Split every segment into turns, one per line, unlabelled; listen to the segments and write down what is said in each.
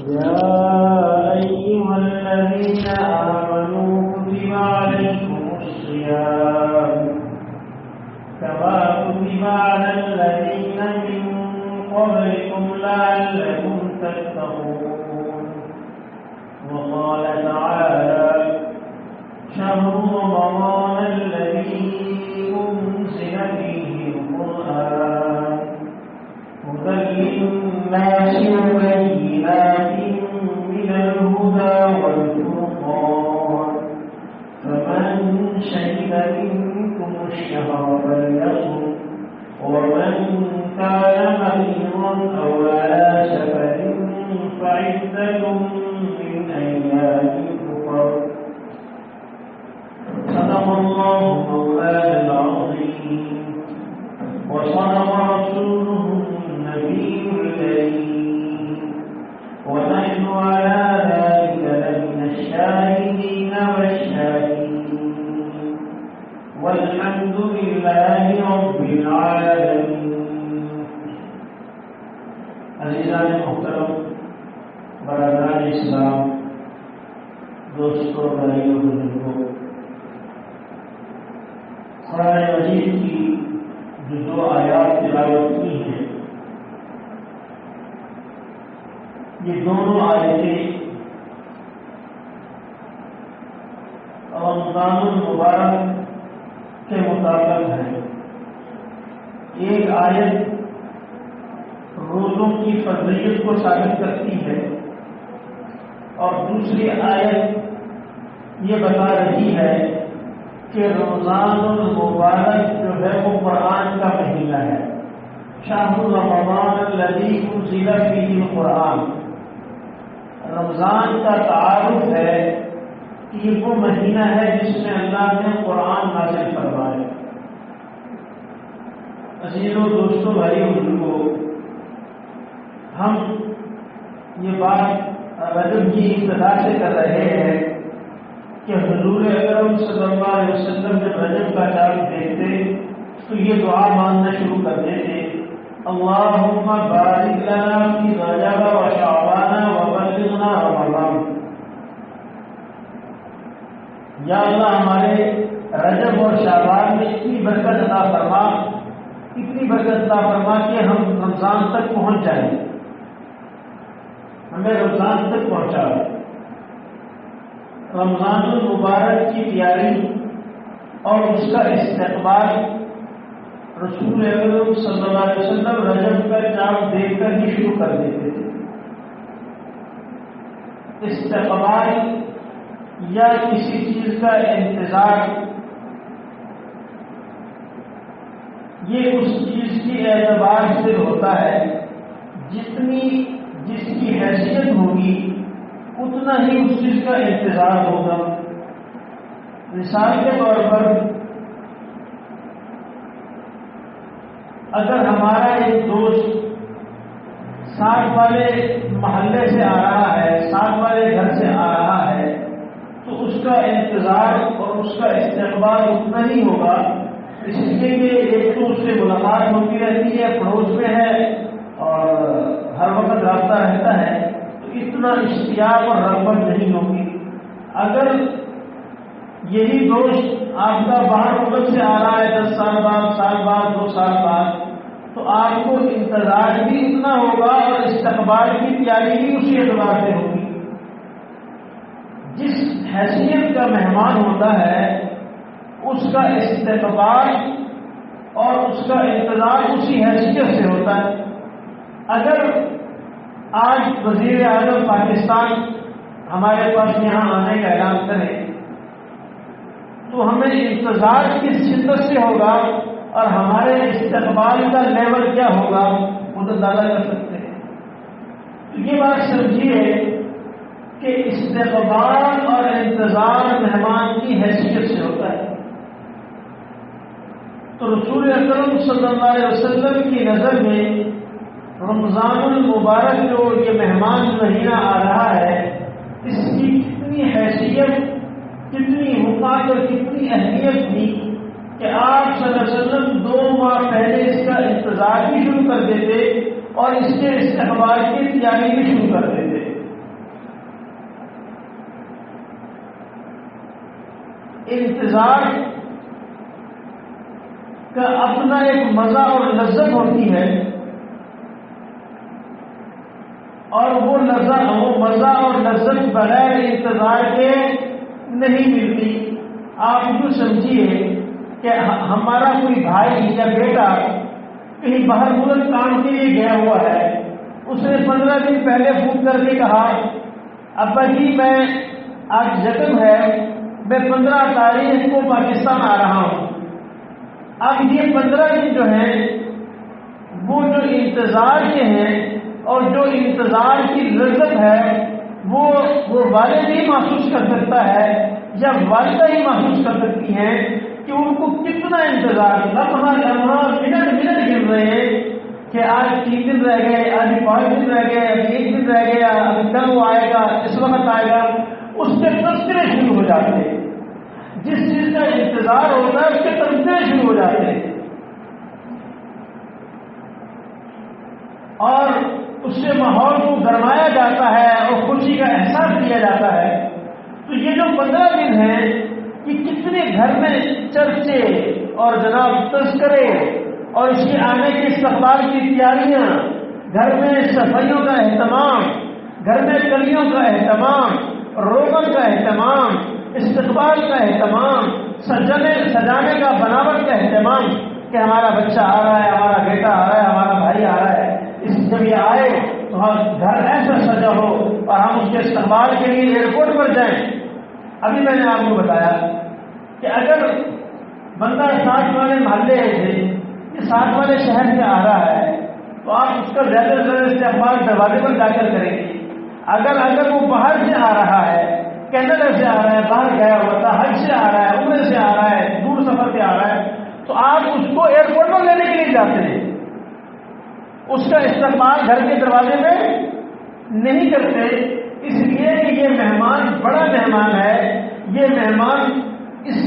يا أيها الذين آمنوا كتب عليكم الصيام كما كتب على الذين من قبلكم لعلكم تتقون. وقال تعالى: شهر رمضان الذي أنزل فيه القرآن هدى للناس وبينات من الهدى والفرقان فمن شهد منكم الشهر فليصم ومن كان مريضا أو على سفر فعدة من أيام أخر. صدق الله مولانا العظيم وصدق رسوله النبي الكريم ونحن على ذلك لمن الشاهدين والشاكرين والحمد لله رب العالمين. عزیزان محترم، برادران اسلام، دوستوں، بھائیوں، بزرگوں، قرآن مجید کی جو دو آیات تلاوت کی ہیں، یہ دونوں آیتیں رمضان المبارک کے مطابق ہیں. ایک آیت روزوں کی فضیلت کو ثابت کرتی ہے اور دوسری آیت یہ بتا رہی ہے کہ رمضان المبارک جو ہے وہ قرآن کا مہینہ ہے. شہر رمضان الذی انزل فیہ القرآن، رمضان کا تعارف ہے کہ یہ وہ مہینہ ہے جس میں اللہ نے قرآن نازل فرمایا. عزیزوں، دوستوں، بھائیوں، بزرگوں، ہم یہ بات رجب کی ابتدا سے کر رہے ہیں کہ حضور اکرم صلی اللہ علیہ وسلم جب رجب کا چاند دیکھتے تو یہ دعا مانگنا شروع کر دیتے: اللہم بارک لنا فی رجب و شعبان وبلغنا رمضان. یا اللہ، ہمارے رجب اور شعبان میں اتنی برکت عطا فرما، اتنی برکت عطا فرما کہ ہم رمضان تک پہنچ جائیں، ہمیں رمضان تک پہنچا. رمضان المبارک کی تیاری اور اس کا استقبال رسول اکرم صلی اللہ علیہ وسلم رجب کا چاند دیکھ کر ہی شروع کر دیتے تھے. استقبال یا کسی چیز کا انتظار، یہ اس چیز کی اعتبار سے ہوتا ہے جس کی حیثیت ہوگی اتنا ہی اس چیز کا انتظار ہوگا. مثال کے طور پر اگر ہمارا ایک دوست ساتھ والے محلے سے آ رہا ہے، ساتھ والے گھر سے آ رہا ہے، تو اس کا انتظار اور اس کا استقبال اتنا ہی ہوگا، اس لیے کہ ایک تو اس سے ملاقات ہوتی رہتی ہے، پڑوس میں ہے اور ہر وقت رابطہ رہتا ہے، تو اتنا اشتیاق اور رغبت نہیں ہوگی. اگر یہی دوست آپ کا باہر ملک سے آ رہا ہے 10 سال بعد، سال بعد، 2 سال بعد، تو آپ کو انتظار بھی اتنا ہوگا اور استقبال کی تیاری بھی اسی اعتبار سے ہوگی. جس حیثیت کا مہمان ہوتا ہے اس کا استقبال اور اس کا انتظار اسی حیثیت سے ہوتا ہے. اگر آج وزیر اعظم پاکستان ہمارے پاس یہاں آنے کا اعلان کرے تو ہمیں انتظار کس شدت سے ہوگا اور ہمارے استقبال کا لیول کیا ہوگا وہ تو اندازہ کر سکتے ہیں. تو یہ بات سمجھیے کہ استقبال اور انتظار مہمان کی حیثیت سے ہوتا ہے. تو رسول اکرم صلی اللہ علیہ وسلم کی نظر میں رمضان المبارک جو یہ مہمان مہینہ آ رہا ہے، اس کی کتنی حیثیت، کتنی حکمت اور کتنی اہمیت تھی کہ آپ صلی اللہ علیہ وسلم 2 ماہ پہلے اس کا انتظار بھی شروع کر دیتے اور اس کے استقبال کی تیاری بھی شروع کر دیتے. انتظار کا اپنا ایک مزہ اور لذت ہوتی ہے، اور وہ مزہ اور لذت بغیر انتظار کے نہیں ملتی۔ آپ یوں سمجھیے کہ ہمارا کوئی بھائی یا بیٹا کہیں باہر ملک کام کے لیے گیا ہوا ہے، اس نے 15 دن پہلے فون کر کے کہا ابا جی میں آج جتن ہے، میں 15 تاریخ کو پاکستان آ رہا ہوں۔ اب یہ 15 دن جو ہیں وہ جو انتظار کے ہیں اور جو انتظار کی لذت ہے وہ والد ہی محسوس کر سکتا ہے یا والدہ ہی محسوس کر سکتی ہیں کہ ان کو کتنا انتظار، لمحہ منٹ گر رہے ہیں کہ آج 3 دن رہ گئے، آج 5 دن رہ گئے، ابھی 1 دن رہ گیا، ابھی کل وہ آئے گا، اس وقت آئے گا۔ اس کے تذکرے شروع ہو جاتے ہیں، جس چیز کا انتظار ہوتا ہے اس کے تذکرے شروع ہو جاتے ہیں، اور اس سے ماحول کو گرمایا جاتا ہے اور خوشی کا احساس دیا جاتا ہے۔ تو یہ جو 15 دن ہیں یہ کتنے گھر میں چرچے اور جناب تذکرے اور اس کے آنے کے استقبال کی تیاریاں، گھر میں صفائیوں کا اہتمام، گھر میں کلیوں کا اہتمام، روغن کا اہتمام، استقبال کا اہتمام، سجانے کا بناوٹ کا اہتمام کہ ہمارا بچہ آ رہا ہے، ہمارا بیٹا آ رہا ہے، ہمارا بھائی آ رہا ہے، جب یہ آئے تو گھر ایسا سجا ہو اور ہم اس کے استقبال کے لیے ایئرپورٹ پر جائیں۔ ابھی میں نے آپ کو بتایا کہ اگر بندہ 60 والے محلے سے یہ 60 والے شہر سے آ رہا ہے تو آپ اس کا زیادہ سے زیادہ استقبال دروازے پر جا کر کریں گے۔ اگر وہ باہر سے آ رہا ہے، کینیڈا سے آ رہا ہے، باہر گیا ہوا تھا، حج سے آ رہا ہے، عمرے سے آ رہا ہے، دور سفر سے آ رہا ہے، تو آپ اس کو ایئرپورٹ پر لینے کے لیے جاتے ہیں، اس کا استقبال گھر کے دروازے میں نہیں کرتے، اس لیے کہ یہ مہمان بڑا مہمان ہے، یہ مہمان اس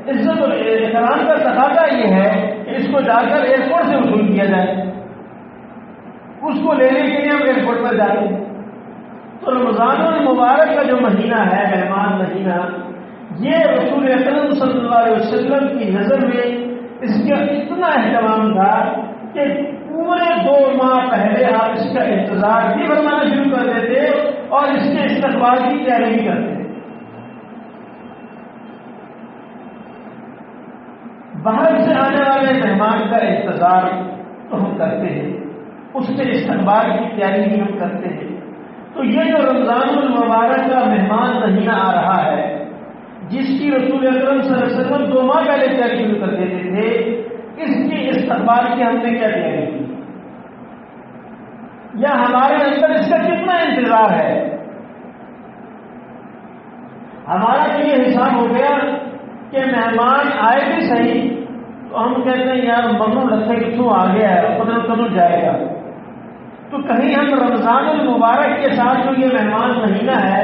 عزت اور احترام کا تقاضا یہ ہے کہ اس کو جا کر ایئرپورٹ سے وصول کیا جائے، اس کو لینے کے لیے ہم ایئرپورٹ پر جاتے ہیں۔ تو رمضان المبارک کا جو مہینہ ہے، مہمان مہینہ، یہ رسول اکرم صلی اللہ علیہ وسلم کی نظر میں اس کا اتنا اہتمام تھا کہ پورے 2 ماہ پہلے آپ اس کا انتظار بھی فرمانا شروع کر دیتے اور اس کے استقبال کی تیاری بھی کرتے۔ باہر سے آنے والے مہمان کا انتظار تو ہم کرتے ہیں، اس کے استقبال کی تیاری بھی ہم کرتے ہیں۔ تو یہ جو رمضان المبارک کا مہمان مہینہ آ رہا ہے، جس کی رسول اکرم صلی اللہ علیہ وسلم 2 ماہ پہلے تیاری شروع کر دیتے تھے، اس کی استقبال کی ہم نے کیا تیاری کی، یا ہمارے اندر اس کا کتنا انتظار ہے؟ ہمارا تو یہ حساب ہو گیا کہ مہمان آئے بھی صحیح تو ہم کہتے ہیں یار ممنون رکھے کہ کیوں آ گیا ہے، کدھر جائے گا۔ تو کہیں ہم رمضان المبارک کے ساتھ جو یہ مہمان مہینہ ہے،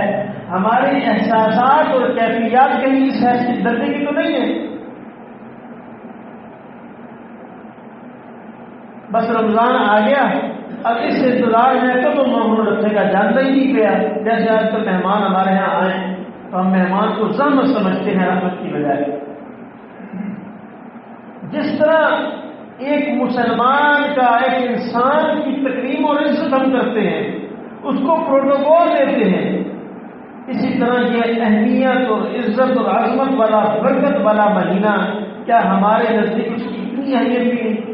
ہمارے احساسات اور کیفیات کہیں اس حیثیت درجے کی تو نہیں ہے؟ بس رمضان آ گیا، اب اس انتظار میں تو ممنون رکھے گا جانتا ہی نہیں گیا۔ جیسے آج کل مہمان ہمارے یہاں آئے تو ہم مہمان کو زحمت سمجھتے ہیں رحمت کی بجائے۔ جس طرح ایک مسلمان کا، ایک انسان کی تکریم اور عزت ہم کرتے ہیں، اس کو پروٹوکول دیتے ہیں، اسی طرح یہ اہمیت اور عزت اور عظمت والا، برکت والا مہینہ کیا ہمارے نزدیک اس کی اتنی اہمیت بھی نہیں؟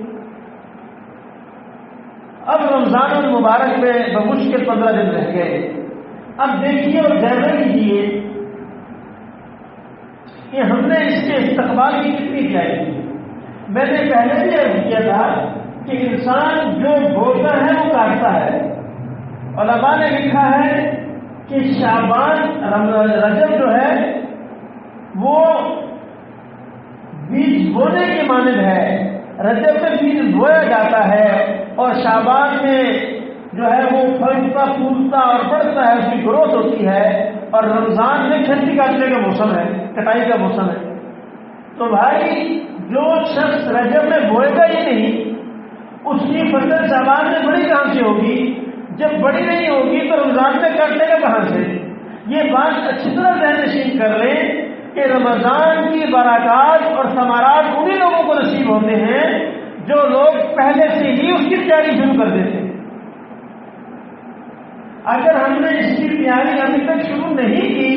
اب رمضان المبارک میں بمشکل 15 دن رہ گئے۔ اب دیکھیے اور جائزہ لیجیے کہ ہم نے اس کے استقبال کی کتنی تیاری کی۔ میں نے پہلے بھی عرض کیا تھا کہ انسان جو بولتا ہے وہ کاٹتا ہے۔ علماء نے لکھا ہے کہ شعبان رجب جو ہے وہ بیج بونے کے مانند ہے، رجب میں بیج بویا جاتا ہے اور شعبان میں جو ہے وہ پھلتا پھولتا اور بڑھتا ہے، اس کی گروتھ ہوتی ہے، اور رمضان میں کھیتی کاٹنے کا موسم ہے، کٹائی کا موسم ہے۔ تو بھائی جو شخص رجب میں بوئے گا ہی نہیں، اس کی فصل شعبان میں بڑی کہاں سے ہوگی؟ جب بڑی نہیں ہوگی تو رمضان میں کاٹنے کا کہاں سے؟ یہ بات اچھی طرح ذہن نشین کر لیں کہ رمضان کی برکات اور ثمرات انہی لوگوں کو نصیب ہوتے ہیں جو لوگ پہلے سے ہی اس کی تیاری شروع کر دیتے ہیں۔ اگر ہم نے اس کی تیاری ابھی تک شروع نہیں کی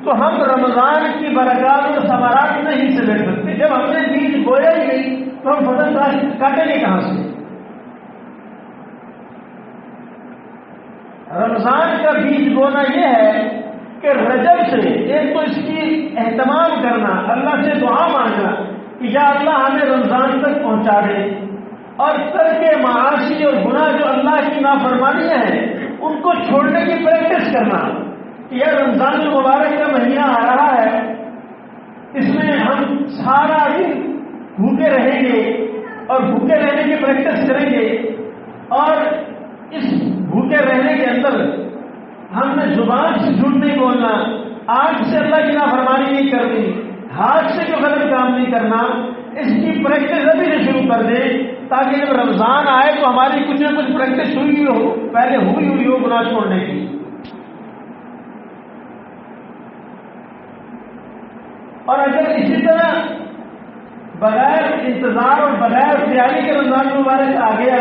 تو ہم رمضان کی برکات اور ثمرات نہیں سے بیٹھ سکتے۔ جب ہم نے بیج بویا ہی نہیں تو ہم فصل کاٹیں گے کہاں سے؟ رمضان کا بیج بونا یہ ہے کہ رجب سے ایک تو اس کی اہتمام کرنا، اللہ سے دعا مانگنا کہ یا اللہ ہمیں رمضان تک پہنچا دے، اور ترک معاصی اور گناہ جو اللہ کی نافرمانیاں ہیں ان کو چھوڑنے کی پریکٹس کرنا کہ یہ رمضان المبارک کا مہینہ آ رہا ہے، اس میں ہم سارا دن بھوکے رہیں گے اور بھوکے رہنے کی پریکٹس کریں گے، اور اس بھوکے رہنے کے اندر ہم نے زبان سے جھوٹ نہیں بولنا، آنکھ سے اللہ کی نافرمانی نہیں کرنی، ہاتھ سے جو غلط کام نہیں کرنا، اس کی پریکٹس ابھی سے شروع کر دیں تاکہ جب رمضان آئے تو ہماری کچھ نہ کچھ پریکٹس ہوئی ہو، پہلے ہوئی ہو گناہ چھوڑنے کی۔ اور اگر اسی طرح بغیر انتظار اور بغیر تیاری کے رمضان مبارک آ گیا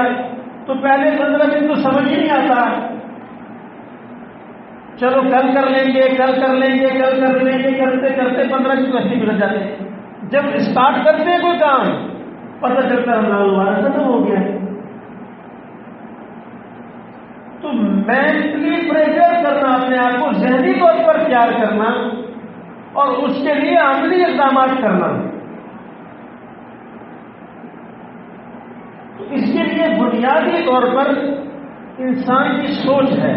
تو پہلے 15 دن تو سمجھ ہی نہیں آتا، چلو کل کر لیں گے کل کر لیں گے کل کر لیں گے، کرتے کرتے 15 دن ویسے ہی گزر جاتے ہیں۔ جب اسٹارٹ کرتے ہیں کوئی کام پتہ چلتا ہے رمضان مبارک ختم ہو گیا۔ تو مینٹلی پریپیئر کرنا، اپنے آپ کو ذہنی طور پر تیار کرنا اور اس کے لیے عملی اقدامات کرنا، تو اس کے لیے بنیادی طور پر انسان کی سوچ ہے۔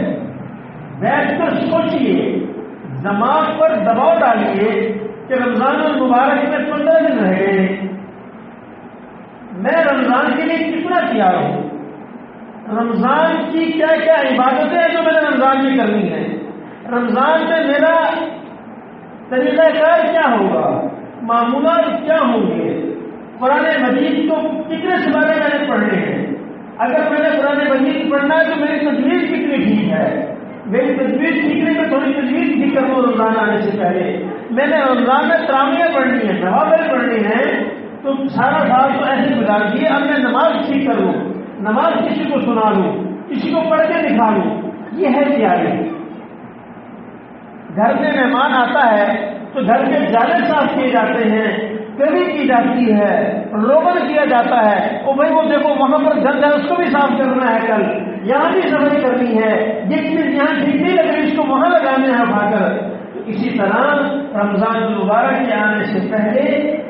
بیٹھ کر سوچئے، دماغ پر دباؤ ڈالیے کہ رمضان المبارک میں 15 دن رہ گئے، میں رمضان کے لیے کتنا تیار ہوں، رمضان کی کیا کیا عبادتیں ہیں جو میں نے رمضان میں کرنی ہے، رمضان میں میرا طریقہ کار کیا ہوگا، معمولات کیا ہوں گے، قرآن مجید کو کتنے سپارے میں نے پڑھنے ہیں، اگر میں نے قرآن مجید پڑھنا ہے تو میری تجویز کتنی ٹھیک ہے، میری تجویز سیکھنے میں تھوڑی تجویز ٹھیک کر لوں رمضان آنے سے پہلے، میں نے رمضان میں تراویح پڑھنی ہے، نوافل پڑھنی ہے، تو سارا سال تو ایسے گزار دیے، اب میں نماز ٹھیک کر لوں، نماز کسی کو سنا لوں، کسی کو پڑھ کے دکھا لوں، یہ ہے تیاری۔ گھر میں مہمان آتا ہے تو گھر کے جالے صاف کیے جاتے ہیں، کبھی کی جاتی ہے، روغن کیا جاتا ہے، او بھائی وہ دیکھو وہاں پر گند ہے اس کو بھی صاف کرنا ہے، کل یہاں بھی صفائی کرنی ہے، یہ چیز یہاں ٹھیک نہیں لگ رہی اس کو وہاں لگانے ہیں اٹھا کر۔ تو اسی طرح رمضان المبارک کے آنے سے پہلے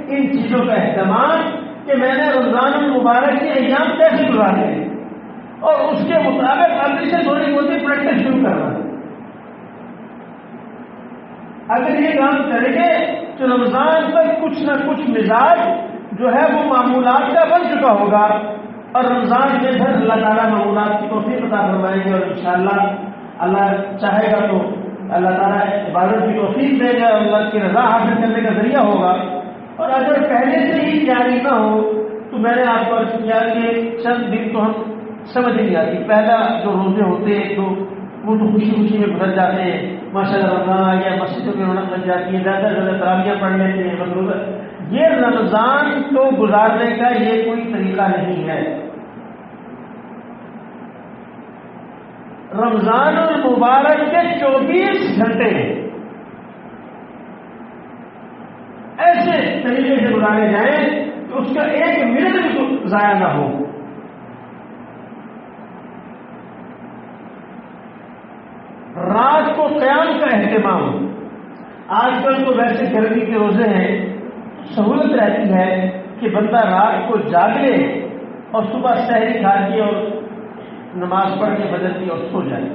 ان چیزوں کا اہتمام کہ میں نے رمضان المبارک کے ایام کیسے گزارے اور اس کے مطابق ابھی سے تھوڑی بہت پریکٹس شروع کرنا۔ اگر یہ کام کریں گے تو رمضان تک کچھ نہ کچھ مزاج جو ہے وہ معمولات کا بن چکا ہوگا، اور رمضان کے اندر اللہ تعالیٰ معمولات کی توفیق عطا فرمائیں گے، اور انشاءاللہ اللہ چاہے گا تو اللہ تعالیٰ عبادت کی توفیق دے گا، اللہ کی رضا حاصل کرنے کا ذریعہ ہوگا۔ اور اگر پہلے سے ہی تیاری نہ ہو تو میں نے آپ کو عرض کیا کہ چند دن تو ہم سمجھ نہیں آتی، پہلا جو روزے ہوتے ہیں تو وہ تو خوشی خوشی میں گزر جاتے ہیں، ماشاء اللہ رمضان آ گیا، مسجدوں کی رونق بن جاتی ہے، زیادہ سے زیادہ تراویح پڑھ لیتے ہیں مطلوبہ۔ یہ رمضان کو گزارنے کا یہ کوئی طریقہ نہیں ہے۔ رمضان المبارک کے 24 گھنٹے ایسے طریقے سے گزارے جائیں کہ اس کا ایک منٹ بھی ضائع نہ ہو۔ رات کو قیام کا اہتمام، آج کل تو ویسے گرمی کے روزے ہیں، سہولت رہتی ہے کہ بندہ رات کو جاگ لے اور صبح سحری کھا کے اور نماز پڑھ کے فجر کی اور سو جائے،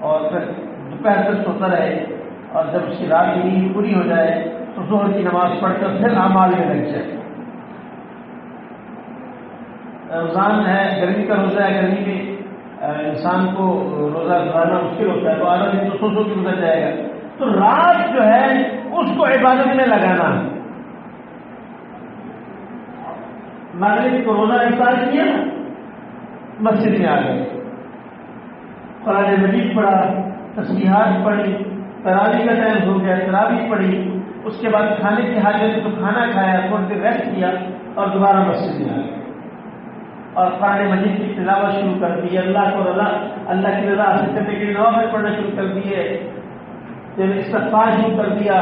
اور پھر دوپہر تک سوتا رہے، اور جب اس کی رات کی نیند پوری ہو جائے تو ظہر کی نماز پڑھ کر پھر اعمال میں لگ جائے۔ رمضان ہے، گرمی کا روزہ ہے، گرمی میں انسان کو روزہ گزارنا مشکل ہوتا ہے، تو آدھا دن تو سو کے گزر جائے گا، تو رات جو ہے اس کو عبادت میں لگانا۔ مغرب کو روزہ افطار کیا، مسجد میں آ گئے، قرآن مجید پڑھا، تسبیحات پڑھی، تراویح کا ٹائم ہو گیا، تراویح پڑھی، اس کے بعد کھانے کی حاجت ہے تو کھانا کھایا، تھوڑی دیر ریسٹ کیا اور دوبارہ مسجد میں آ گیا اور قرآن مجید کی تلاوت شروع کر دی، اللہ کی رضا حاصل کرنے کے لیے نوافل پڑھنا شروع کر دیے، پھر استغفار شروع کر دیا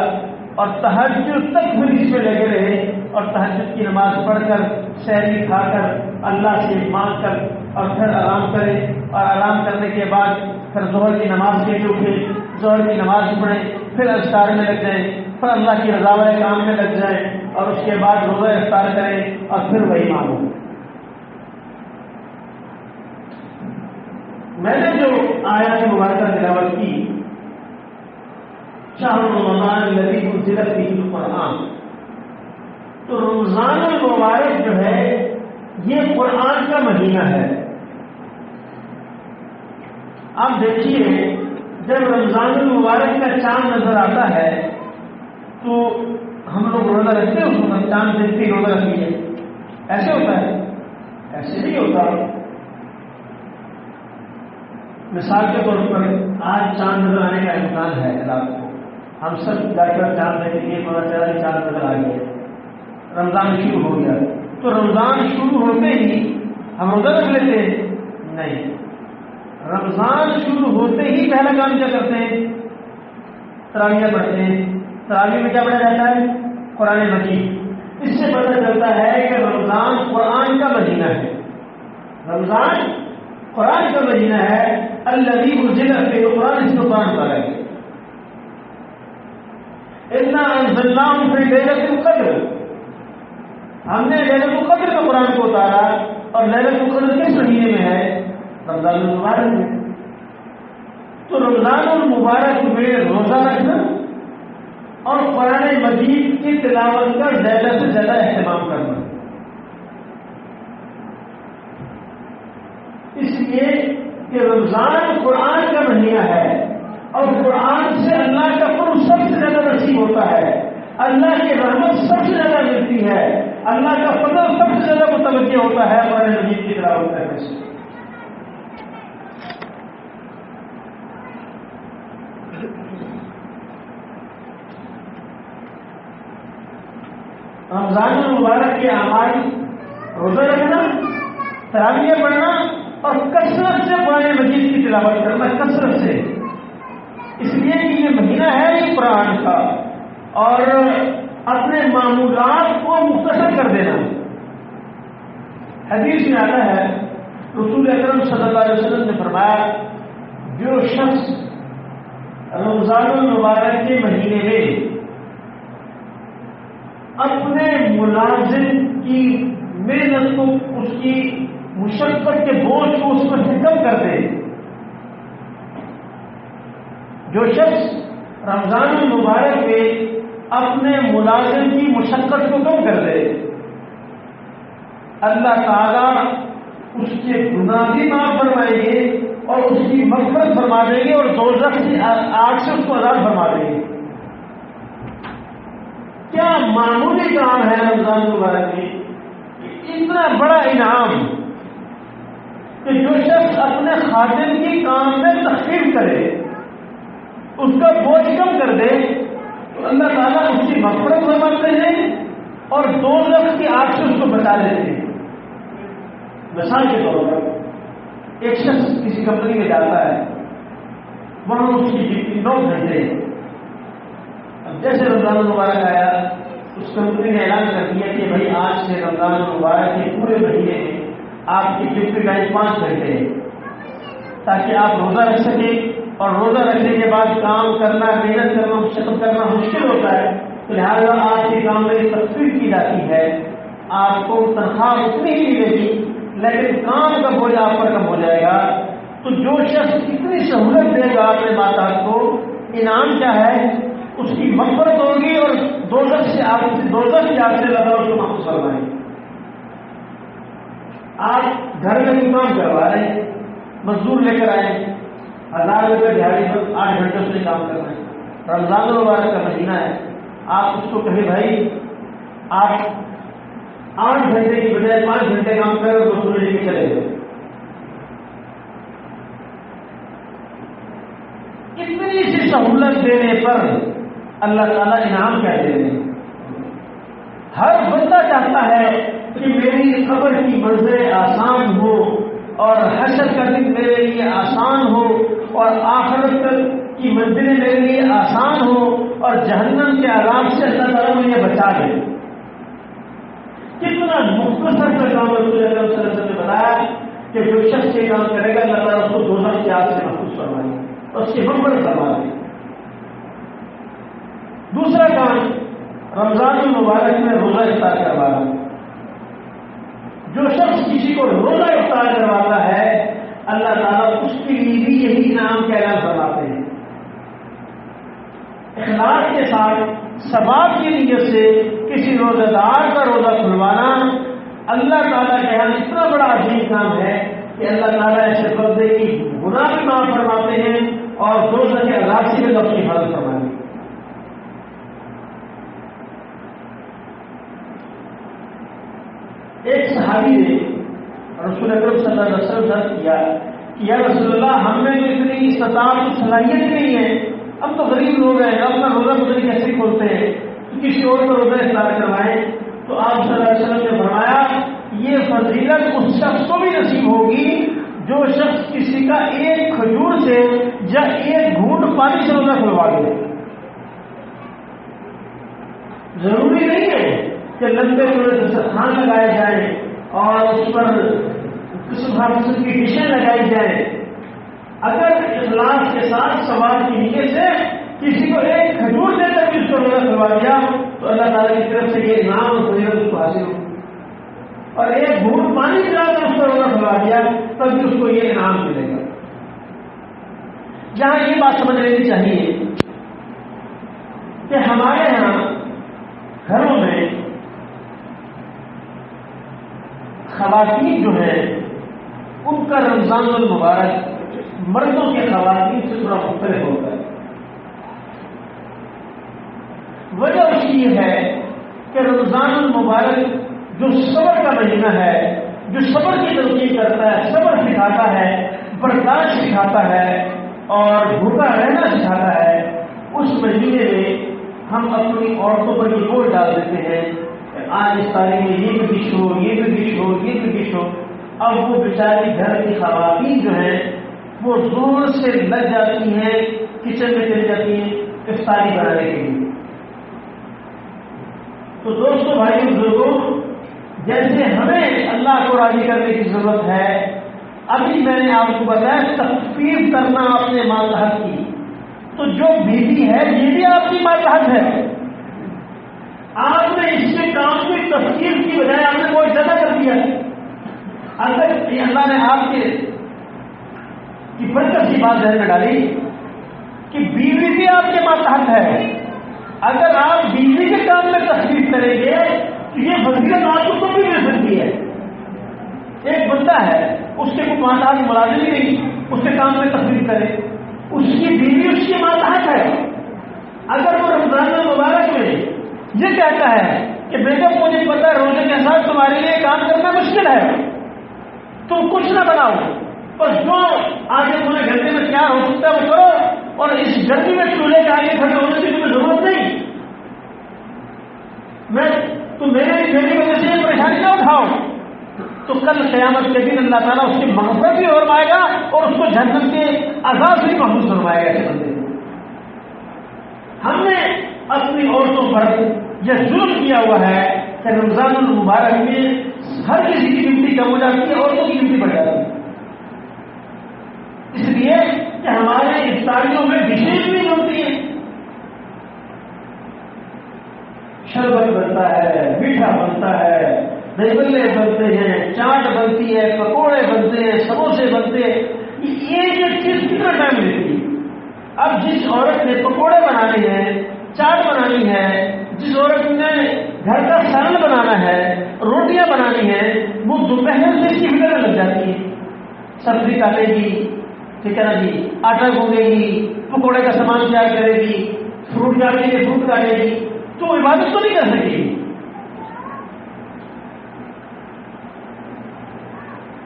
اور تہجد تک پھر اس میں لگے رہے اور تہجد کی نماز پڑھ کر سحری کھا کر اللہ سے مانگ کر اور پھر آرام کرے، اور آرام کرنے کے بعد پھر ظہر کی نماز کے لیے اٹھے، ظہر کی نماز پڑھیں، پھر اذکار میں لگ جائیں، پھر اللہ کی رضا والے کام میں لگ جائیں اور اس کے بعد روزہ افطار کریں اور پھر وہی مانگو۔ میں نے جو آیات مبارکہ تلاوت کی، شہر رمضان الذی انزل فیہ القرآن، تو رمضان المبارک جو ہے یہ قرآن کا مہینہ ہے۔ آپ دیکھیے جب رمضان المبارک کا چاند نظر آتا ہے تو ہم لوگ روزہ رکھتے ہیں، اس وقت چاند دیکھتے ہی روزہ رکھیے، ایسے ہوتا ہے؟ ایسے نہیں ہوتا۔ مثال کے طور پر آج چاند نظر آنے کا امکان ہے رات کو، ہم سب جا کر چاند دیکھیں گے، پتا چلا کہ چاند نظر آ گیا، رمضان شروع ہو گیا، تو رمضان شروع ہوتے ہی ہم روزہ رکھ لیتے ہیں؟ نہیں، رمضان شروع ہوتے ہی پہلا کام کیا کرتے ہیں؟ تراویح پڑھتے ہیں۔ تراویح میں کیا پڑھا جاتا ہے؟ قرآن مجید۔ اس سے پتہ چلتا ہے کہ رمضان قرآن کا مہینہ ہے، رمضان قرآن کا مہینہ ہے۔ الذی انزل فیہ القرآن، اس کو قرآن کہا ہے۔ انا انزلناہ فی لیلۃ القدر، ہم نے لیلۃ القدر میں قرآن کو اتارا، اور لیلۃ القدر کس مہینے میں ہے؟ رمضان المبارک میں۔ تو رمضان المبارک میں روزہ رکھنا اور قرآن مجید کی تلاوت کا زیادہ سے زیادہ اہتمام کرنا، اس لیے کہ رمضان قرآن کا مہینہ ہے اور قرآن سے اللہ کا قرب سب سے زیادہ نصیب ہوتا ہے، اللہ کی رحمت سب سے زیادہ ملتی ہے، اللہ کا فضل سب سے زیادہ متوجہ ہوتا ہے قرآن مجید کی تلاوت کرنے سے۔ رمضان المبارک کے اعمال روزہ رکھنا، تراویح پڑھنا اور کثرت سے قرآن مجید کی تلاوت کرنا، کثرت سے، اس لیے کہ یہ مہینہ ہے یہ قرآن کا، اور اپنے معمولات کو مختصر کر دینا۔ حدیث میں آتا ہے رسول اکرم صلی اللہ علیہ وسلم نے فرمایا، جو شخص رمضان المبارک کے مہینے میں اپنے ملازم کی محنت کو، اس کی مشقت کے بوجھ کو اس پر سے کم کر دے، جو شخص رمضان المبارک میں اپنے ملازم کی مشقت کو کم کر دے، اللہ تعالیٰ اس کے گناہ بھی معاف فرمائیں گے اور اس کی مغفرت فرما دیں گے اور دوزخ کی آگ سے اس کو آزاد فرما دیں گے۔ کیا معمولی کام ہے رمضان المبارک میں، اتنا بڑا انعام کہ جو شخص اپنے خادم کی کام میں تخفیف کرے، اس کا بوجھ کم کر دے، تو اللہ تعالیٰ اس کی مغفرت فرماتے ہیں اور دوزخ کی آگ سے اس کو بچا لیتے ہیں۔ مثال کے طور پر ایک شخص کسی کمپنی میں جاتا ہے، وہاں اس کی ڈیوٹی 9 گھنٹے، اب جیسے رمضان المبارک آیا اس کمپنی نے اعلان کر دیا کہ بھائی آج سے رمضان المبارک کے پورے مہینے میں آپ کی ڈیوٹی ٹائم 5 گھنٹے ہے، تاکہ آپ روزہ رکھ سکیں، اور روزہ رکھنے کے بعد کام کرنا، محنت کرنا، مشقت کرنا مشکل ہوتا ہے، تو لہٰذا آپ کے کام میں تخفیف کی جاتی ہے، آپ کو تنخواہ اتنی ہی ملے گی لیکن کام کا بوجھ آپ پر کم ہو جائے گا۔ تو جو شخص اتنی سہولت دے گا اپنے ماتحت کو، انعام کیا ہے؟ اس کی مغفرت ہوگی اور دوزخ سے آگ سے لگا اس کو محفوظ فرمائیں گے۔ آپ گھر میں کوئی کام کروا رہے ہیں، مزدور لے کر آئے، 1000 روپئے دیہاڑی پر 8 گھنٹے سے کام کرنا ہے، رمضان المبارک کا مہینہ ہے، آپ اس کو کہیں بھائی آپ 8 گھنٹے کی بجائے 5 گھنٹے کام کریں اور مزدور لے کے چلے گئے، اتنے اتنی سی سہولت دینے پر اللہ تعالیٰ انعام کیا دے رہے ہیں؟ ہر بندہ چاہتا ہے کہ میری قبر کی منزلیں آسان ہو اور حشر کا دن میرے لیے آسان ہو اور آخرت کی منزلیں میرے لیے آسان ہو اور جہنم کے عذاب سے اللہ تعالیٰ مجھے بچا دے. کتنا مختصر کا کام رسول اللہ صلی اللہ علیہ وسلم نے بتایا کہ جو شخص یہ کام کرے گا اللہ تعالیٰ اس کو دوزخ کی آگ سے محفوظ فرمائے اور اس کی حکمت فرما دے. دوسرا کام رمضان المبارک میں روزہ افطار کروانا. جو شخص کسی کو روزہ افطار کرواتا ہے اللہ تعالیٰ اس کے لیے بھی یہی انعام کا اعلان فرماتے ہیں. اخلاص کے ساتھ ثواب کی نیت سے کسی روزہ دار کا روزہ کھلوانا اللہ تعالیٰ کے یہاں اتنا بڑا عظیم کام ہے کہ اللہ تعالیٰ ایسے بندے کی گناہ بھی معاف فرماتے ہیں اور دوزخ کے عذاب سے بھی اس کی حفاظت فرماتے ہیں. ایک صحابی نے رسول اکرم صلی اللہ علیہ وسلم سے کیا کہ یا رسول اللہ ہم میں تو اتنی استطاعت صلاحیت نہیں ہے, ہم تو غریب لوگ ہیں, اپنا روزہ پتہ نہیں کیسے کھولتے ہیں, کسی اور کو روزہ افطار کروائیں. تو آپ صلی اللہ علیہ وسلم نے فرمایا یہ فضیلت اس شخص کو بھی نصیب ہوگی جو شخص کسی کا ایک کھجور سے یا ایک گھونٹ پانی سے روزہ کھلوا دے. ضروری نہیں ہے کہ لمبے چوڑے دسترخوان لگائے جائیں اور اس پر قسم ہر قسم کی ڈشیں لگائی جائیں. اگر اخلاص کے ساتھ ثواب کی نیت سے کسی کو ایک کھجور دے کر بھی اس کو روزہ کھلوا دیا تو اللہ تعالیٰ کی طرف سے یہ انعام اور فضیلت اس کو حاصل ہو, اور ایک گھونٹ پانی پلا کر اس کو روزہ کھلوا دیا تب بھی اس کو یہ انعام ملے گا. جہاں یہ بات سمجھ لینی چاہیے کہ ہمارے یہاں گھروں میں خواتین جو ہیں ان کا رمضان المبارک مردوں کے خواتین سے تھوڑا مختلف ہوتا ہے. وجہ اس کی یہ ہے کہ رمضان المبارک جو صبر کا مہینہ ہے, جو صبر کی تلقین کرتا ہے, صبر سکھاتا ہے, برداشت سکھاتا ہے اور بھوکا رہنا سکھاتا ہے, اس مہینے میں ہم اپنی عورتوں پر یہ بوجھ ڈال دیتے ہیں کہ آج اس تاریخ میں یہ بھی ڈش ہو, یہ بھی ڈش ہو, یہ بھی ڈش ہو. اب وہ بیچاری گھر کی خواتین جو ہیں وہ زور سے لگ جاتی ہیں, کچن میں چلی جاتی ہیں افطاری بنانے کے لیے. تو دوستوں بھائیوں بزرگوں, جیسے ہمیں اللہ کو راضی کرنے کی ضرورت ہے, ابھی میں نے آپ کو بتایا تخفیف کرنا اپنے ماتحت کی, تو جو بیوی ہے یہ بھی آپ کی ماتحت ہے. آپ نے اس کے کام کی تفصیل کی بجائے آپ نے بہت زیادہ کر دیا. اگر اللہ نے آپ کے کی برکت کی بات ذہن میں ڈالی کہ بیوی بھی آپ کے ماتحت ہے, اگر آپ بیوی کے کام میں تخفیف کریں گے تو یہ فضیلت آپ کو بھی مل سکتی ہے. ایک بندہ ہے اس کے کوئی ماتحت ملازم ہی نہیں, اس کے کام میں تخفیف کرے, اس کی بیوی اس کی ماتحت ہے. اگر وہ رمضان المبارک میں یہ کہتا ہے کہ بیٹا مجھے پتا ہے روزے کے ساتھ تمہارے لیے کام کرنا مشکل ہے, تم کچھ نہ بناؤ, بس جو آگے تمہیں گھنٹے میں کیا ہو سکتا ہے وہ کرو, اور اس گرمی میں چولہے کے آگے کھڑے ہونے کی تمہیں ضرورت نہیں, میں تم میری وجہ سے یہ پریشانی نہ اٹھاؤ, تو کل قیامت کے دن اللہ تعالیٰ اس کی مغفرت بھی فرمائے گا اور اس کو جہنم کے عذاب سے بھی محفوظ فرمائے گا. ایسے بندے ہم نے اپنی عورتوں پر یہ ظلم کیا ہوا ہے کہ رمضان المبارک میں ہر کسی کی گنتی کم ہو جاتی ہے, عورتوں کی گنتی بڑھ جاتی ہے. اس لیے کہ ہمارے افطاریوں میں ڈشیں بھی ہوتی ہیں, شربت بنتا ہے, میٹھا بنتا ہے, رسگلے بنتے ہیں, چاٹ بنتی ہے, پکوڑے بنتے ہیں, سموسے بنتے ہیں. یہ چیز کتنا ٹائم لیتی ہے. اب جس عورت نے پکوڑے بنانے ہیں, چاٹ بنانی ہے, جس عورت نے گھر کا سالن بنانا ہے, روٹیاں بنانی ہیں, وہ دوپہر سے اس کی فکر لگ جاتی ہے. سبزی کاٹے گی, ٹھیک ہے نا جی, آٹا گوندے گی, پکوڑے کا سامان تیار کرے گی, فروٹ کاٹے گی, فروٹ کاٹے گی, تو عبادت تو نہیں کر سکے گی.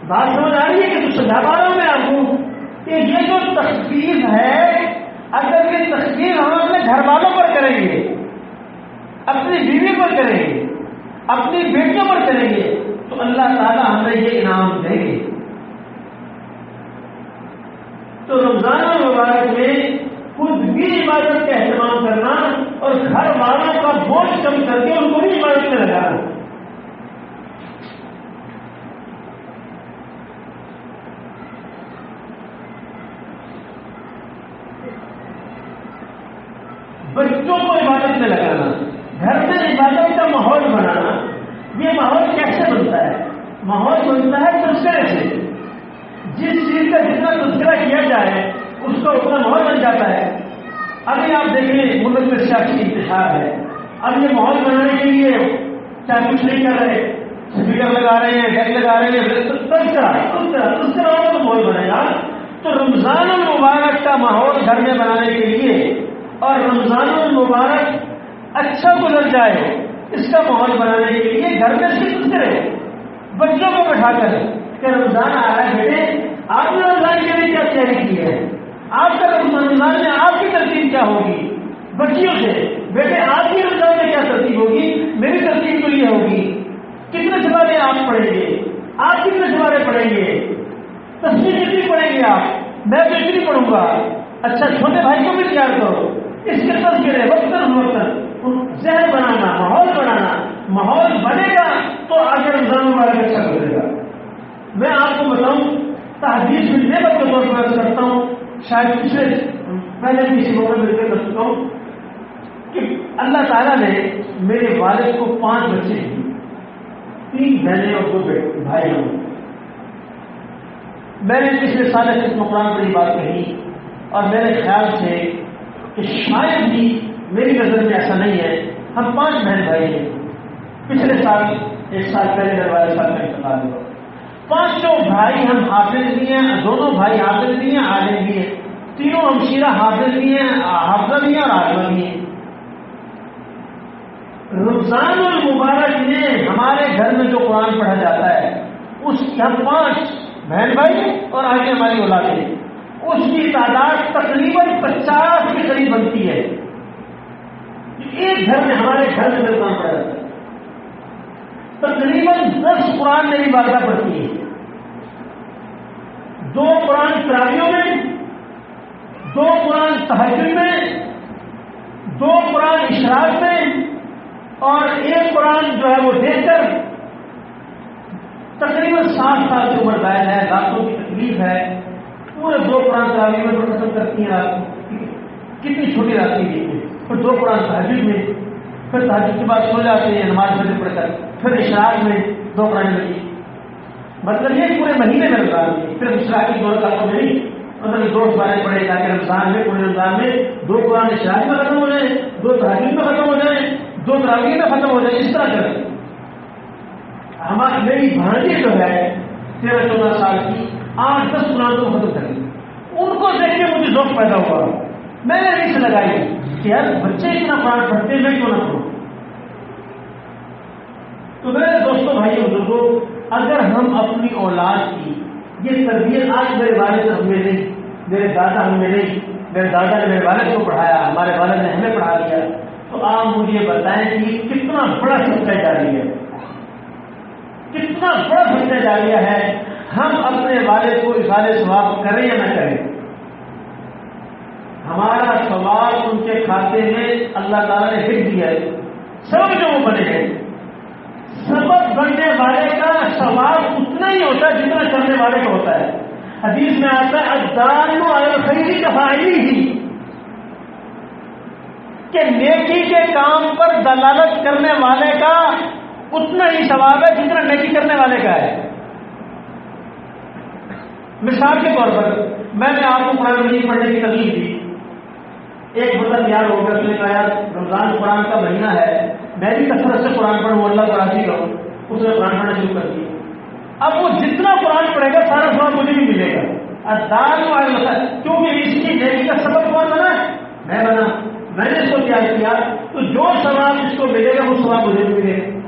بات سمجھ آ رہی ہے کہ تو سمجھا پا رہا ہوں میں آپ کو کہ یہ جو تخفیف ہے اگر یہ تخفیف ہم اپنے گھر والوں پر کریں گے، اپنی بیوی پر کریں گے، اپنی بیٹیوں پر کریں گے، تو اللہ تعالیٰ ہمیں یہ انعام دیں گے۔ تو رمضان المبارک میں خود بھی عبادت کا اہتمام کرنا اور گھر والوں کا بوجھ کم کر کے ان کو بھی عبادت میں لگانا۔ بچوں کو عبادت میں لگانا، گھر میں عبادت کا ماحول بنانا۔ یہ ماحول کیسے بنتا ہے؟ ماحول بنتا ہے تذکرے سے۔ جس چیز کا جتنا تذکرہ کیا جائے اس کا اتنا ماحول بن جاتا ہے۔ ابھی آپ دیکھیں ملک میں سیاسی انتشار ہے، اب یہ ماحول بنانے کے لیے چاہے کچھ نہیں کر رہے، اسپیکر لگا رہے ہیں، ڈیک لگا رہے ہیں، تذکرہ تو ماحول بنے گا۔ تو رمضان المبارک کا ماحول گھر میں بنانے کے لیے اور رمضان المبارک اچھا گزر جائے اس کا ماحول بنانے کے لیے گھر میں صرف کرے، بچوں کو بٹھا کر کہ رمضان آ رہا ہے بیٹے، آپ نے رمضان کے لیے کیا تیاری کی ہے، آپ کا رمضان میں آپ کی ترتیب کیا ہوگی، بچیوں سے بیٹے آپ کی رمضان میں کیا ترتیب ہوگی، میری ترتیب تو یہ ہوگی، کتنے سوالے آپ پڑھیں گے، آپ کتنے سوالے پڑھیں گے، تفسیر کتنی پڑھیں گے آپ، میں تو اتنی پڑھوں گا۔ اچھا چھوٹے بھائی کو بھی تیار کرو، اس کے تذکرے وقتاً ذہن بنانا، ماحول بنے گا تو آگے رمضان مبارک اچھا گزرے گا۔ میں آپ کو بتاؤں، تحدیث میں نعمت کے طور پر کرتا ہوں، شاید پہلے بھی اسی موقع مل کر کر چکا ہوں کہ اللہ تعالیٰ نے میرے والد کو 5 بچے دیے، 3 بہنیں اور 2 بھائی ہوں۔ میں نے پچھلے سال اس قرآن پر یہ بات کہی اور میرے خیال سے کہ شاید بھی میری نظر میں ایسا نہیں ہے، ہم 5 بہن بھائی ہیں۔ پچھلے سال 1 سال پہلے میرے والد صاحب کا انتقال ہوا۔ 5 بھائی ہم حافظ بھی ہیں، 2 بھائی حافظ بھی ہیں، عالم بھی ہیں، 3 ہمشیرہ حافظ بھی ہیں، حافظہ بھی ہیں اور عالمہ بھی ہیں۔ رمضان المبارک میں ہمارے گھر میں جو قرآن پڑھا جاتا ہے اس کی ہم 5 بہن بھائی اور آگے ہماری اولادیں، اس کی تعداد تقریباً 50 کے قریب بنتی ہے۔ ایک گھر میں ہمارے گھر میں قرآن پڑھا جاتا ہے، تقریباً 10 قرآن میری والدہ پڑھتی ہے، 2 قرآن تراویحوں میں، 2 قرآن تہجد میں، 2 قرآن اشراق میں اور 1 قرآن جو ہے وہ دیکھ کر تقریباً 7 سال کی عمر دائر ہے، راتوں کی تکلیف ہے، پورے 2 قرآن تراویح میں ختم کرتی ہیں رات کو، کتنی چھوٹی رات کی ہے، پھر 2 قرآن تہجد میں، پھر تہجد کے بعد سو جاتے ہیں نماز فجر پڑھ کر، پھر اشراق میں 2 قرآن مجید، مطلب یہ پورے مہینے میں رمضان میں، پھر اشراق کی 2 رکعتوں میں نہیں، مطلب 2 سوالے پڑھے تاکہ رمضان میں پورے رمضان میں 2 قرآن اشراق میں ختم ہو جائیں، 2 تہجد میں ختم ہو جائیں، 2 تراویح میں ختم ہو جائیں، اس طرح کریں۔ ہماری میری بھانجی جو ہے 13-14 سال کی 8-10 قرآن کو ختم کر دی، ان کو دیکھ کے مجھے ذوق پیدا ہوا، میں نے ریس لگائی کہ یار بچے اتنا قرآن پڑھتے ہیں، میں کیوں نہ پڑھوں۔ تو میرے دوستوں بھائیوں بزرگوں، اگر ہم اپنی اولاد کی یہ تربیت آج میرے والد ہم میں نہیں، میرے دادا ہم میں نہیں، میرے دادا نے میرے والد کو پڑھایا، ہمارے والد نے ہمیں پڑھا دیا، تو آپ مجھے بتائیں کہ یہ کتنا بڑا صدقہ جاریہ ہے، کتنا بڑا صدقہ جاریہ ہے۔ ہم اپنے والد کو اظہار ثواب کریں یا نہ کریں، ہمارا ثواب ان کے کھاتے میں اللہ تعالیٰ نے لکھ دیا ہے، سبب جو وہ بنے ہیں، سبب بننے والے کا ثواب اتنا ہی ہوتا ہے جتنا کرنے والے کا ہوتا ہے۔ حدیث میں آتا ہے الدال علی الخیر کفاعلہ، کہ نیکی کے کام پر دلالت کرنے والے کا اتنا ہی ثواب ہے جتنا نیکی کرنے والے کا ہے۔ مثال کے طور پر میں نے آپ کو قرآن مجید پڑھنے کی ترغیب دی، ایک بندہ تیار ہو کر اس نے کہا رمضان قرآن کا مہینہ ہے، میں بھی کثرت سے قرآن پڑھوں، اللہ کو راضی کروں، اس نے قرآن پڑھنا شروع کر دیا۔ اب وہ جتنا قرآن پڑھے گا سارا ثواب مجھے بھی ملے گا، کیونکہ اس کی نیکی کا سبب کون بنا؟ میں بنا، میں نے اس کو تیار کیا، تو جو ثواب اس کو ملے گا وہ ثواب مجھے بھی ملے گا۔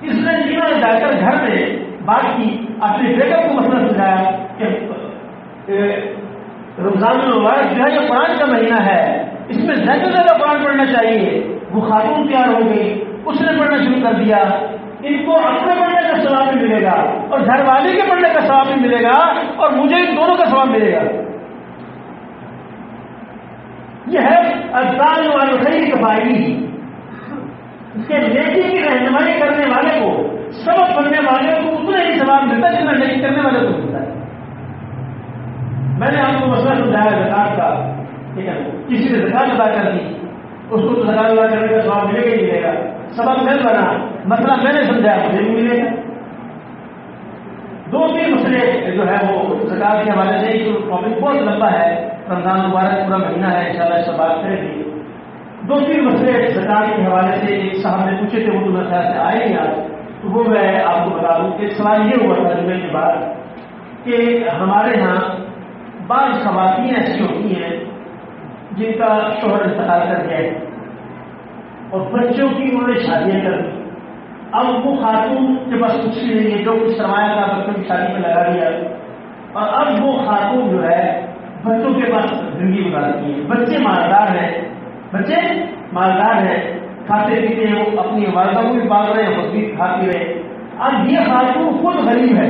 اس نے انہوں نے جا کر گھر میں بات کی، اپنے بیگم کو مسئلہ سمجھایا کہ رمضان المبارک جو ہے یہ قرآن کا مہینہ ہے، اس میں زیادہ سے زیادہ قرآن پڑھنا چاہیے. وہ خاتون تیار ہو گئی، اس نے پڑھنا شروع کر دیا. ان کو اپنے پڑھنے کا ثواب بھی ملے گا اور گھر والے کے پڑھنے کا ثواب بھی ملے گا اور مجھے ان دونوں کا ثواب ملے گا. یہ ہے الدال والخیر کفائی کہ نیکی کی رہنمائی کرنے والے کو، سبق پڑھنے والے کو اتنا ہی ثواب ملتا ہے جتنا نیکی کرنے والے کو ملتا ہے. میں نے آپ کو مسئلہ سمجھایا زکات کا، ٹھیک ہے، کسی نے زکات ادا کر دی اس کو تو زکات ادا کرنے کا ثواب ملے گا ہی ملے گا. سبق میں بنا مسئلہ میں نے سمجھایا مجھے بھی ملے گا. 2-3 مسئلے جو ہے وہ زکات کے حوالے سے، جو ٹاپک بہت لمبا ہے، رمضان مبارک پورا مہینہ ہے، انشاءاللہ اس سے بات کریں گے. 2-3 مسئلے زکات کے حوالے سے ایک صاحب نے پوچھے تھے، وہ تو میرے خیال سے آئے گی آج، تو وہ میں آپ کو بتا دوں. ایک سوال یہ ہوا تھا جمعے کے بعد کہ ہمارے ہاں بعض خواتین ایسی ہوتی ہیں جن کا شوہر انتقال کر گیا ہے اور بچوں کی انہوں نے شادیاں کر دی. اب وہ خاتون کے پاس کچھ بھی نہیں ہے، جو کچھ سرمایہ تھا بچوں کی شادی میں لگا دیا، اور اب وہ خاتون جو ہے بچوں کے پاس زندگی گزارتی ہے. بچے مالدار ہیں، بچے مالدار ہیں، کھاتے پیتے ہیں، وہ اپنی والدہ کو بھی پال رہے ہیں، خود بھی کھاتی رہے. اب یہ خاتون خود غریب ہے،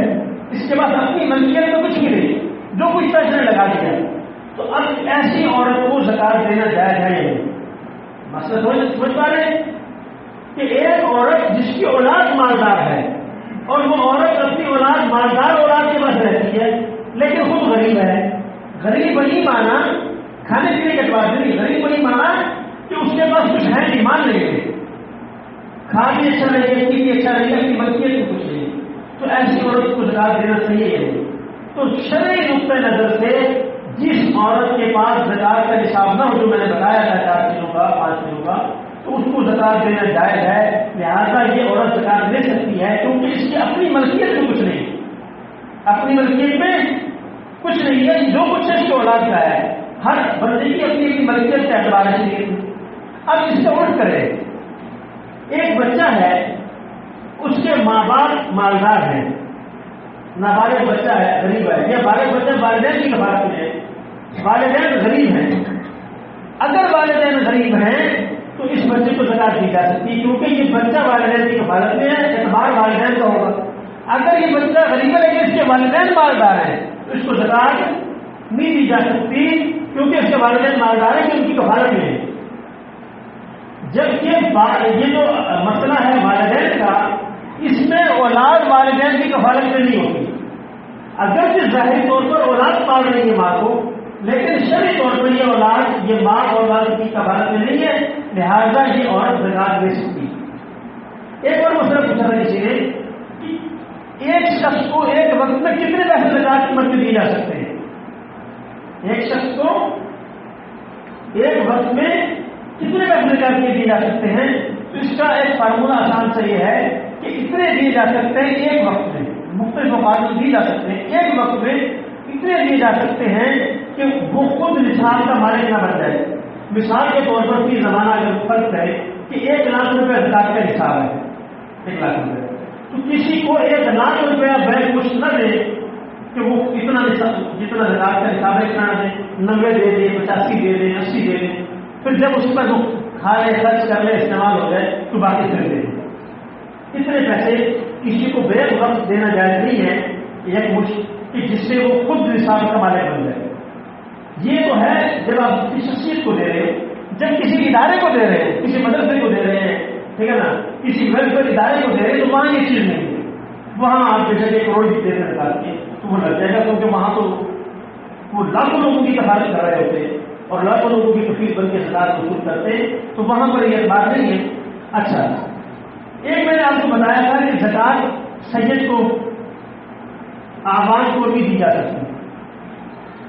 اس کے پاس اپنی ملکیت میں کچھ بھی نہیں، جو کچھ پیسے لگا دیا. تو اب ایسی عورت کو زکات دینا جائز ہے یا نہیں؟ مسئلہ سمجھ پا رہے ہیں کہ ایک عورت جس کی اولاد مالدار ہے اور وہ عورت اپنی اولاد مالدار اولاد کے پاس رہتی ہے لیکن خود غریب ہے. غریب وہی مانا کھانے پینے کے اعتبار سے نہیں، غریب وہی مانا کہ اس کے پاس کچھ ہے نہیں، مان نہیں ہے، کھا بھی اچھا نہیں ہے، پی بھی اچھا نہیں ہے، اپنی ملکیت میں کچھ نہیں. تو ایسی عورت کو زکات دینا صحیح ہے. تو شرعی نقطۂ نظر سے جس عورت کے پاس زکات کا نصاب نہ ہو، جو میں نے بتایا تھا 4 کلو کا 5 کلو کا، تو اس کو زکات دینا جائز ہے. لہٰذا یہ عورت زکات دے سکتی ہے کیونکہ اس کی اپنی ملکیت میں کچھ نہیں، اپنی ملکیت میں کچھ نہیں ہے، جو کچھ ہے اس کی اولاد کا ہے. ہر بندے کی اپنی اپنی ملکیت کے اعتبار سے. اب اس سے الٹ کرے، ایک بچہ ہے، اس کے ماں باپ مالدار ہیں، نابالغ بچہ ہے، غریب ہے، یا بالغ بچہ والدین کی کفالت میں ہے، والدین غریب ہیں. اگر والدین غریب ہیں تو اس بچے کو زکات دی جا سکتی ہے کیونکہ یہ بچہ والدین کی کفالت میں ہے، اعتبار والدین کا ہوگا. اگر یہ بچہ غریب ہے لیکن اس کے والدین مالدار ہیں تو اس کو زکات نہیں دی جا سکتی کیونکہ اس کے والدین مالدار ہیں کہ ان کی کفالت میں ہے. جبکہ یہ جو مسئلہ ہے والدین کا، اس میں اولاد والدین کی کفالت میں نہیں ہوتی. اگرچہ ظاہری طور پر اولاد پال رہی ہے ماں کو، لیکن شرعی طور پر یہ اولاد، یہ ماں اولاد کی کفالت میں نہیں ہے، لہذا یہ عورت زکات دے سکتی. ایک اور مسئلہ پوچھا تھا کسی نے کہ ایک شخص کو ایک وقت میں کتنے پیسے زکات کی مد دیے جا سکتے ہیں؟ ایک شخص کو ایک وقت میں کتنے پیسے زکات دیے جا سکتے ہیں؟ تو اس کا ایک فارمولہ آسان سے یہ ہے کہ اتنے دیے جا سکتے ہیں ایک وقت میں، مختلف اوقات دیے جا سکتے ہیں. ایک وقت میں اتنے دیے جا سکتے ہیں کہ وہ خود نصاب کا مالک نہ بن جائے. مثال کے طور پر فی زمانہ اگر فرض ہے کہ 1 لاکھ روپے زکات کا نصاب ہے، 1 لاکھ روپے، تو کسی کو 1 لاکھ روپیہ بینک کچھ نہ دے کہ وہ اتنا جتنا زکات کا نصاب ہے اتنا دے، 90 دے دے، 85 دے دے، 80 دے دے، پھر جب اس پر وہ کھا لے، خرچ کر لے، استعمال ہو جائے تو باقی پھر دے. اتنے پیسے کسی کو بے وقت دینا جائز نہیں ہے، ایک مشت کہ جس سے وہ خود نصاب کا مالک بن جائے. یہ تو ہے جب آپ کسی شخصیت کو دے رہے ہیں. جب کسی ادارے کو دے رہے ہیں، کسی مدرسے کو دے رہے ہیں، ٹھیک ہے نا، کسی ویلفیئر ادارے کو دے رہے ہیں، تو وہاں یہ چیز نہیں ہے. وہاں آپ جیسے 1 کروڑ بھی دے رہے ہیں تو وہ لگ جائے گا کیونکہ وہاں تو وہ لاکھوں لوگوں کی کفالت کر رہے ہوتے اور لاکھوں لوگوں کی کفیل بن کے زکات وصول کرتے، تو وہاں پر یہ بات نہیں ہے. اچھا، ایک میں نے آپ کو بتایا تھا کہ زکات سید کو، آواز کو بھی دی جا سکتی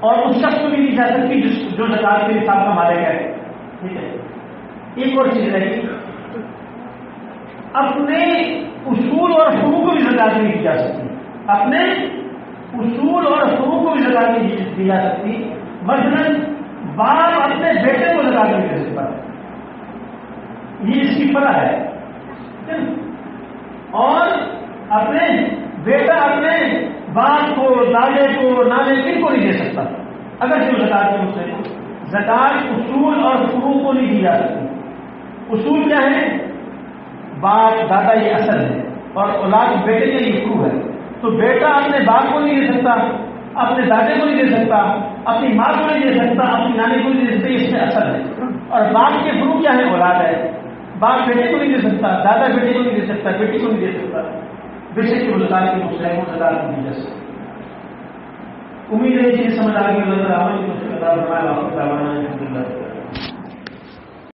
اور اس شخص کو بھی دی جا سکتی جو زکات کے نصاب کا مالک ہے. ٹھیک ہے. ایک اور چیز رہی، اپنے اصول اور حقوق کو بھی زکات نہیں دی جا سکتی. اپنے اصول اور حقوق کو بھی زکات نہیں دی جا سکتی. مثلا باپ اپنے بیٹے کو زکات نہیں دے سکتا، یہ اس کی فرق ہے. اور بیٹا اپنے باپ کو، دادے کو، نانے کن کو نہیں دے سکتا. اگر جو زکات کے مستحق زکات اصول اور فروع کو نہیں دی جا سکتی. اصول کیا ہے؟ باپ دادا یہ اصل ہے اور اولاد بیٹے کا یہ فروع ہے. تو بیٹا اپنے باپ کو نہیں دے سکتا، اپنے دادے کو نہیں دے سکتا، اپنی ماں کو نہیں دے سکتا، اپنی نانی کو نہیں دے سکتا. اس میں اصل ہے. اور باپ کے فروع کیا ہے؟ اولاد ہے. باپ بیٹے کو نہیں دے سکتا، دادا بیٹے کو نہیں دے سکتا، بیٹی کو نہیں دے سکتا. بے شک کے زکات کے مستحق کو زکات نہیں دی جا سکتی. امید ہے کہ سمجھ آ گئی. اللہ